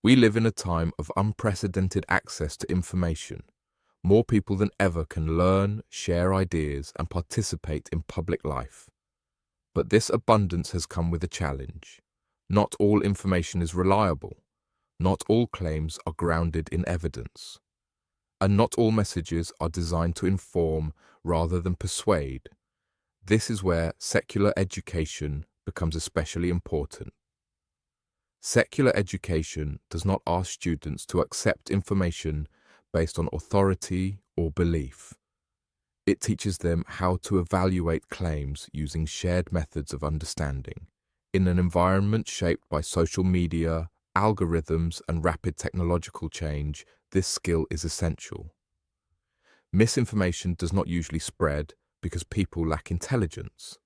We live in a time of unprecedented access to information. More people than ever can learn, share ideas, and participate in public life. But this abundance has come with a challenge. Not all information is reliable. Not all claims are grounded in evidence. And not all messages are designed to inform rather than persuade. This is where secular education becomes especially important. Secular education does not ask students to accept information based on authority or belief. It teaches them how to evaluate claims using shared methods of understanding. In an environment shaped by social media, algorithms, and rapid technological change, this skill is essential. Misinformation does not usually spread because people lack intelligence.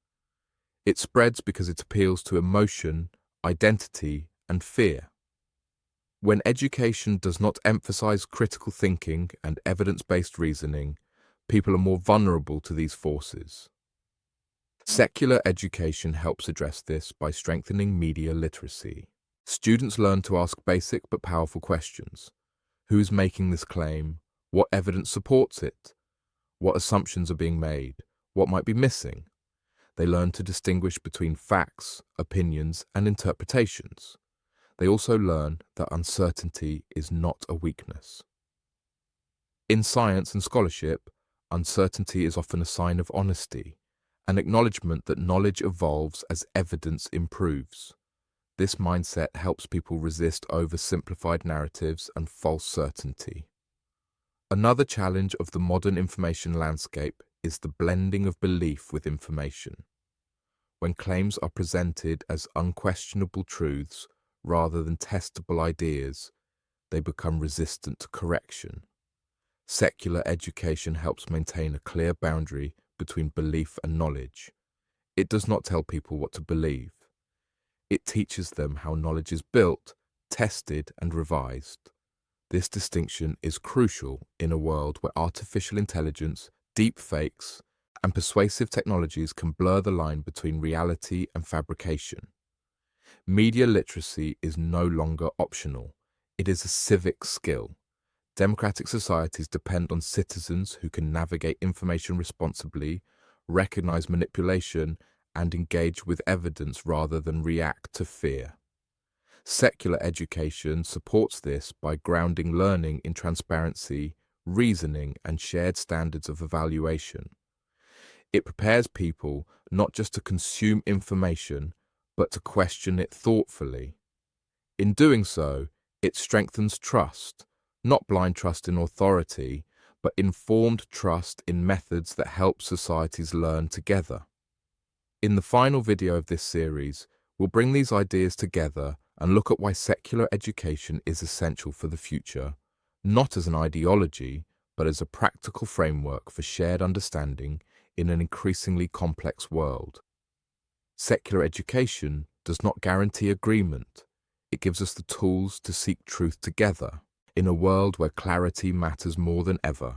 It spreads because it appeals to emotion, identity, and fear. When education does not emphasize critical thinking and evidence-based reasoning, people are more vulnerable to these forces. Secular education helps address this by strengthening media literacy. Students learn to ask basic but powerful questions. Who is making this claim? What evidence supports it? What assumptions are being made? What might be missing? They learn to distinguish between facts, opinions, and interpretations. They also learn that uncertainty is not a weakness. In science and scholarship, uncertainty is often a sign of honesty, an acknowledgement that knowledge evolves as evidence improves. This mindset helps people resist oversimplified narratives and false certainty. Another challenge of the modern information landscape is the blending of belief with information. When claims are presented as unquestionable truths rather than testable ideas, they become resistant to correction. Secular education helps maintain a clear boundary between belief and knowledge. It does not tell people what to believe. It teaches them how knowledge is built, tested, and revised. This distinction is crucial in a world where artificial intelligence, deep fakes, and persuasive technologies can blur the line between reality and fabrication. Media literacy is no longer optional. It is a civic skill. Democratic societies depend on citizens who can navigate information responsibly, recognize manipulation, and engage with evidence rather than react to fear. Secular education supports this by grounding learning in transparency, reasoning, and shared standards of evaluation. It prepares people not just to consume information, but to question it thoughtfully. In doing so, it strengthens trust, not blind trust in authority, but informed trust in methods that help societies learn together. In the final video of this series, we'll bring these ideas together and look at why secular education is essential for the future, not as an ideology, but as a practical framework for shared understanding in an increasingly complex world. Secular education does not guarantee agreement. It gives us the tools to seek truth together in a world where clarity matters more than ever.